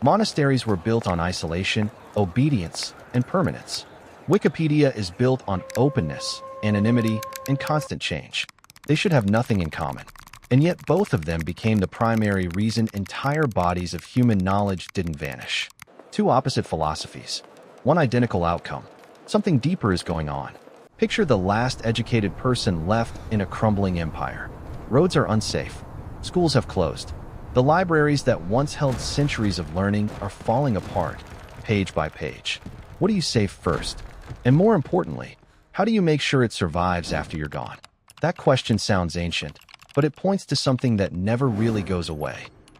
Monasteries were built on isolation, obedience, and permanence. Wikipedia is built on openness, anonymity, and constant change. They should have nothing in common. And yet both of them became the primary reason entire bodies of human knowledge didn't vanish. Two opposite philosophies. One identical outcome. Something deeper is going on. Picture the last educated person left in a crumbling empire. Roads are unsafe. Schools have closed. The libraries that once held centuries of learning are falling apart, page by page. What do you save first? And more importantly, how do you make sure it survives after you're gone? That question sounds ancient, but it points to something that never really goes away.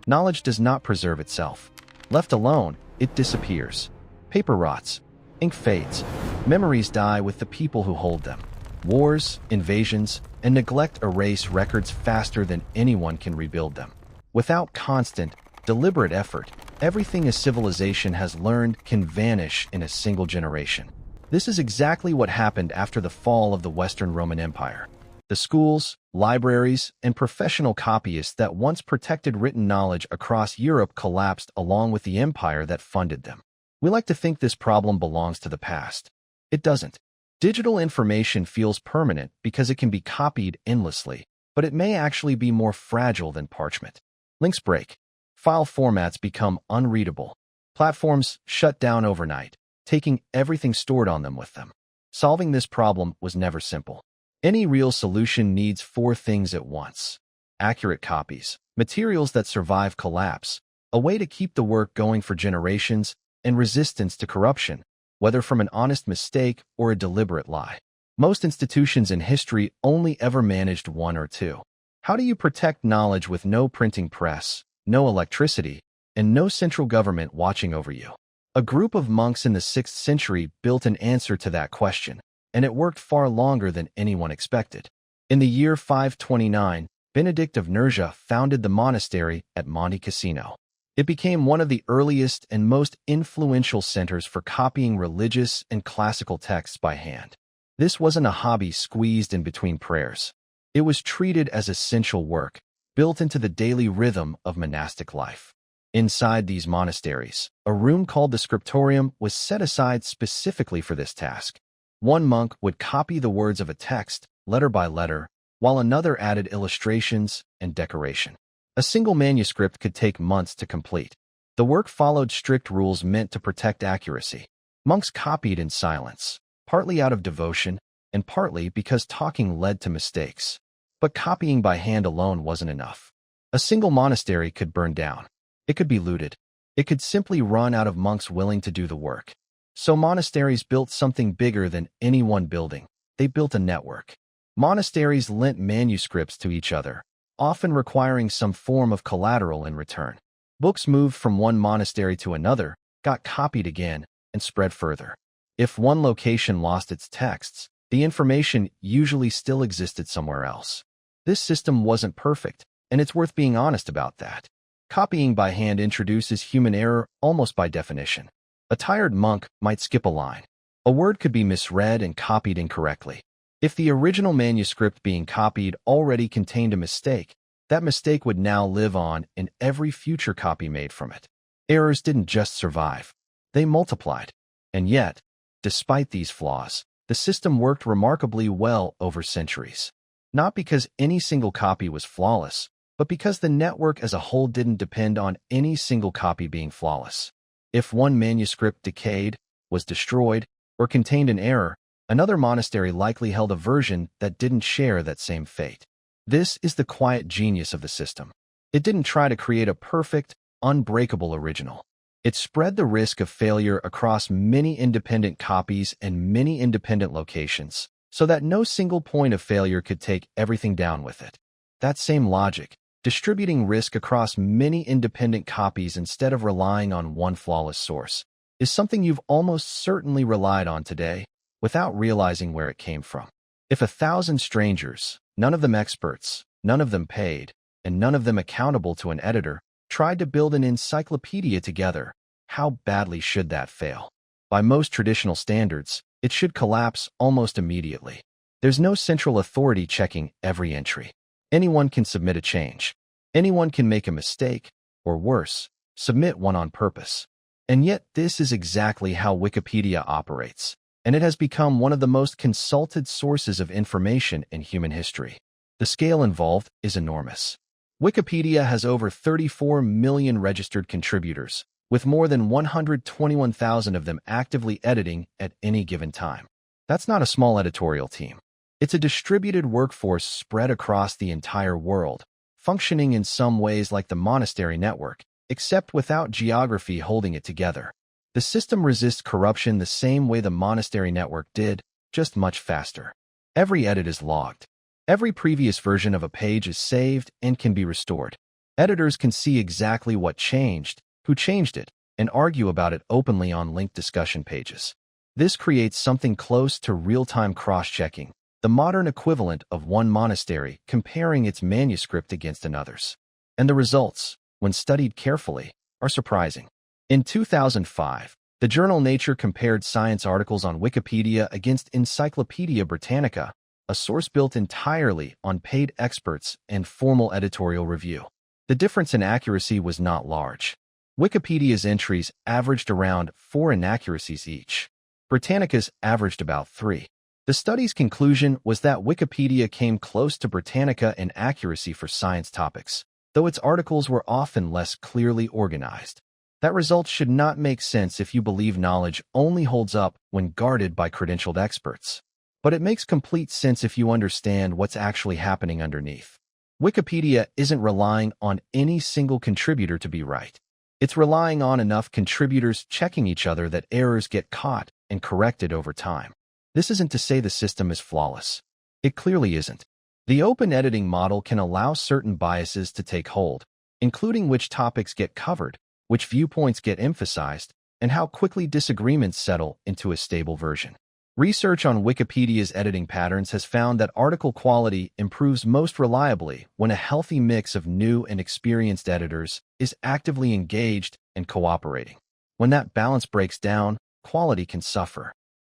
Knowledge does not preserve itself. Left alone, it disappears. Paper rots. Ink fades. Memories die with the people who hold them. Wars, invasions, and neglect erase records faster than anyone can rebuild them. Without constant, deliberate effort, everything a civilization has learned can vanish in a single generation. This is exactly what happened after the fall of the Western Roman Empire. The schools, libraries, and professional copyists that once protected written knowledge across Europe collapsed along with the empire that funded them. We like to think this problem belongs to the past. It doesn't. Digital information feels permanent because it can be copied endlessly, but it may actually be more fragile than parchment. Links break. File formats become unreadable. Platforms shut down overnight, taking everything stored on them with them. Solving this problem was never simple. Any real solution needs four things at once: accurate copies, materials that survive collapse, a way to keep the work going for generations, and resistance to corruption, whether from an honest mistake or a deliberate lie. Most institutions in history only ever managed one or two. How do you protect knowledge with no printing press, no electricity, and no central government watching over you? A group of monks in the 6th century built an answer to that question, and it worked far longer than anyone expected. In the year 529, Benedict of Nursia founded the monastery at Monte Cassino. It became one of the earliest and most influential centers for copying religious and classical texts by hand. This wasn't a hobby squeezed in between prayers. It was treated as essential work, built into the daily rhythm of monastic life. Inside these monasteries, a room called the scriptorium was set aside specifically for this task. One monk would copy the words of a text, letter by letter, while another added illustrations and decoration. A single manuscript could take months to complete. The work followed strict rules meant to protect accuracy. Monks copied in silence, partly out of devotion, and partly because talking led to mistakes. But copying by hand alone wasn't enough. A single monastery could burn down. It could be looted. It could simply run out of monks willing to do the work. So monasteries built something bigger than any one building. They built a network. Monasteries lent manuscripts to each other, often requiring some form of collateral in return. Books moved from one monastery to another, got copied again, and spread further. If one location lost its texts, the information usually still existed somewhere else. This system wasn't perfect, and it's worth being honest about that. Copying by hand introduces human error almost by definition. A tired monk might skip a line. A word could be misread and copied incorrectly. If the original manuscript being copied already contained a mistake, that mistake would now live on in every future copy made from it. Errors didn't just survive. They multiplied. And yet, despite these flaws, the system worked remarkably well over centuries. Not because any single copy was flawless, but because the network as a whole didn't depend on any single copy being flawless. If one manuscript decayed, was destroyed, or contained an error, another monastery likely held a version that didn't share that same fate. This is the quiet genius of the system. It didn't try to create a perfect, unbreakable original. It spread the risk of failure across many independent copies and many independent locations, so that no single point of failure could take everything down with it. That same logic, distributing risk across many independent copies instead of relying on one flawless source, is something you've almost certainly relied on today without realizing where it came from. If 1,000 strangers, none of them experts, none of them paid, and none of them accountable to an editor, tried to build an encyclopedia together, how badly should that fail? By most traditional standards, it should collapse almost immediately. There's no central authority checking every entry. Anyone can submit a change. Anyone can make a mistake, or worse, submit one on purpose. And yet this is exactly how Wikipedia operates, and it has become one of the most consulted sources of information in human history. The scale involved is enormous. Wikipedia has over 34 million registered contributors, with more than 121,000 of them actively editing at any given time. That's not a small editorial team. It's a distributed workforce spread across the entire world, functioning in some ways like the Monastery network, except without geography holding it together. The system resists corruption the same way the Monastery network did, just much faster. Every edit is logged. Every previous version of a page is saved and can be restored. Editors can see exactly what changed, who changed it, and argue about it openly on linked discussion pages. This creates something close to real-time cross-checking, the modern equivalent of one monastery comparing its manuscript against another's. And the results, when studied carefully, are surprising. In 2005, the journal Nature compared science articles on Wikipedia against Encyclopedia Britannica, a source built entirely on paid experts and formal editorial review. The difference in accuracy was not large. Wikipedia's entries averaged around 4 inaccuracies each. Britannica's averaged about 3. The study's conclusion was that Wikipedia came close to Britannica in accuracy for science topics, though its articles were often less clearly organized. That result should not make sense if you believe knowledge only holds up when guarded by credentialed experts. But it makes complete sense if you understand what's actually happening underneath. Wikipedia isn't relying on any single contributor to be right. It's relying on enough contributors checking each other that errors get caught and corrected over time. This isn't to say the system is flawless. It clearly isn't. The open editing model can allow certain biases to take hold, including which topics get covered, which viewpoints get emphasized, and how quickly disagreements settle into a stable version. Research on Wikipedia's editing patterns has found that article quality improves most reliably when a healthy mix of new and experienced editors is actively engaged and cooperating. When that balance breaks down, quality can suffer.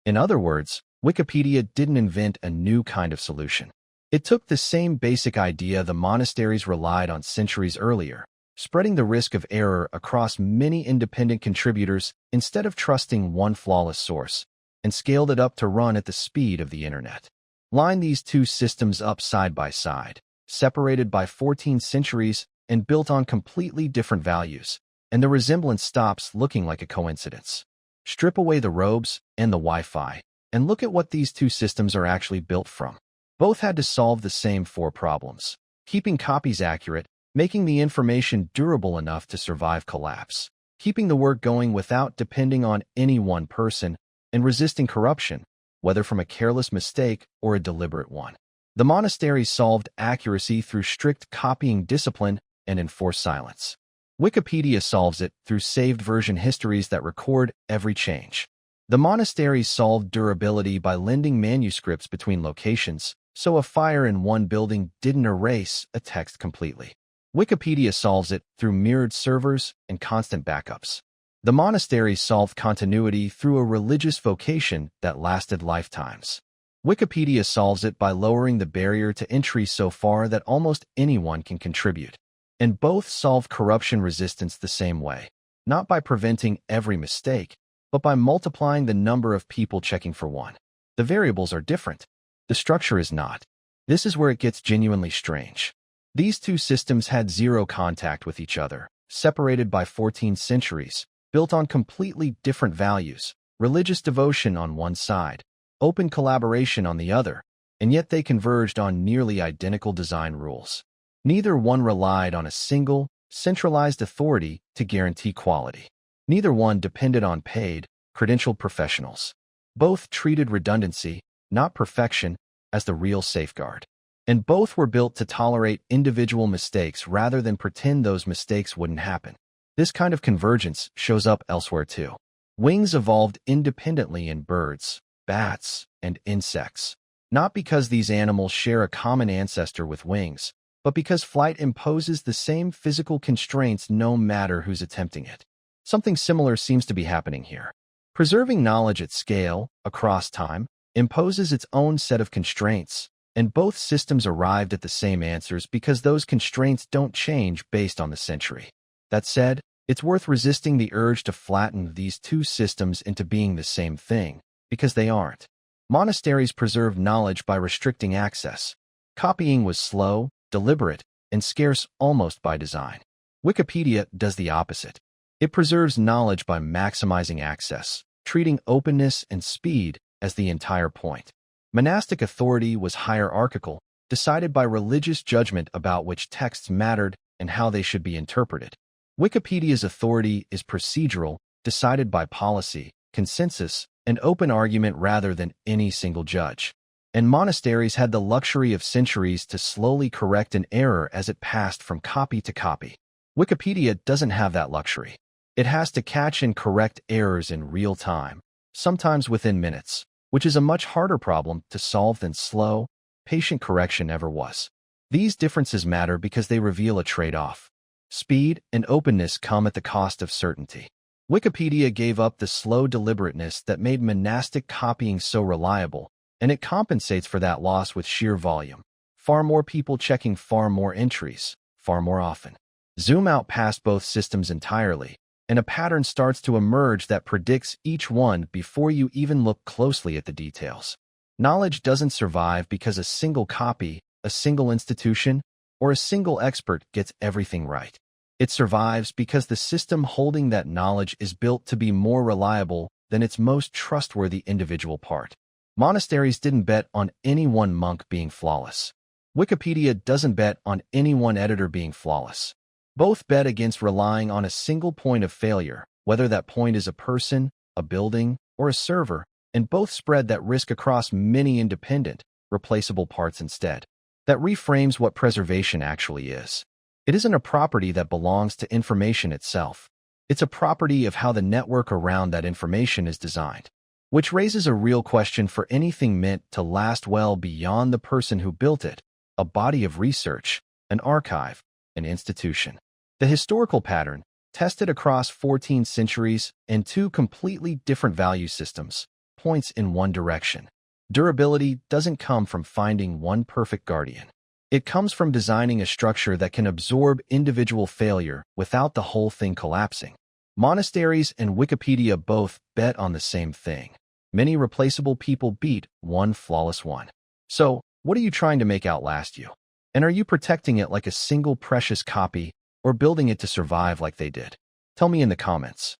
In other words, Wikipedia didn't invent a new kind of solution. It took the same basic idea the monasteries relied on centuries earlier, spreading the risk of error across many independent contributors instead of trusting one flawless source, and scaled it up to run at the speed of the internet. Line these two systems up side by side, separated by 14 centuries and built on completely different values, and the resemblance stops looking like a coincidence. Strip away the robes and the Wi-Fi, and look at what these two systems are actually built from. Both had to solve the same 4 problems: keeping copies accurate, making the information durable enough to survive collapse, keeping the work going without depending on any one person, and resisting corruption, whether from a careless mistake or a deliberate one. The monasteries solved accuracy through strict copying discipline and enforced silence. Wikipedia solves it through saved version histories that record every change. The monasteries solved durability by lending manuscripts between locations, so a fire in one building didn't erase a text completely. Wikipedia solves it through mirrored servers and constant backups. The monasteries solved continuity through a religious vocation that lasted lifetimes. Wikipedia solves it by lowering the barrier to entry so far that almost anyone can contribute. And both solve corruption resistance the same way, not by preventing every mistake, but by multiplying the number of people checking for one. The variables are different. The structure is not. This is where it gets genuinely strange. These two systems had zero contact with each other, separated by 14 centuries, built on completely different values, religious devotion on one side, open collaboration on the other, and yet they converged on nearly identical design rules. Neither one relied on a single, centralized authority to guarantee quality. Neither one depended on paid, credentialed professionals. Both treated redundancy, not perfection, as the real safeguard. And both were built to tolerate individual mistakes rather than pretend those mistakes wouldn't happen. This kind of convergence shows up elsewhere too. Wings evolved independently in birds, bats, and insects, not because these animals share a common ancestor with wings, but because flight imposes the same physical constraints no matter who's attempting it. Something similar seems to be happening here. Preserving knowledge at scale, across time, imposes its own set of constraints, and both systems arrived at the same answers because those constraints don't change based on the century. That said, It's worth resisting the urge to flatten these two systems into being the same thing, because they aren't. Monasteries preserved knowledge by restricting access. Copying was slow, deliberate, and scarce almost by design. Wikipedia does the opposite. It preserves knowledge by maximizing access, treating openness and speed as the entire point. Monastic authority was hierarchical, decided by religious judgment about which texts mattered and how they should be interpreted. Wikipedia's authority is procedural, decided by policy, consensus, and open argument rather than any single judge. And monasteries had the luxury of centuries to slowly correct an error as it passed from copy to copy. Wikipedia doesn't have that luxury. It has to catch and correct errors in real time, sometimes within minutes, which is a much harder problem to solve than slow, patient correction ever was. These differences matter because they reveal a trade-off. Speed and openness come at the cost of certainty. Wikipedia gave up the slow deliberateness that made monastic copying so reliable, and it compensates for that loss with sheer volume. Far more people checking far more entries, far more often. Zoom out past both systems entirely, and a pattern starts to emerge that predicts each one before you even look closely at the details. Knowledge doesn't survive because a single copy, a single institution, or a single expert gets everything right. It survives because the system holding that knowledge is built to be more reliable than its most trustworthy individual part. Monasteries didn't bet on any one monk being flawless. Wikipedia doesn't bet on any one editor being flawless. Both bet against relying on a single point of failure, whether that point is a person, a building, or a server, and both spread that risk across many independent, replaceable parts instead. That reframes what preservation actually is. It isn't a property that belongs to information itself. It's a property of how the network around that information is designed, which raises a real question for anything meant to last well beyond the person who built it: a body of research, an archive, an institution. The historical pattern, tested across 14 centuries and two completely different value systems, points in one direction. Durability doesn't come from finding one perfect guardian. It comes from designing a structure that can absorb individual failure without the whole thing collapsing. Monasteries and Wikipedia both bet on the same thing. Many replaceable people beat one flawless one. So, what are you trying to make outlast you? And are you protecting it like a single precious copy, or building it to survive like they did? Tell me in the comments.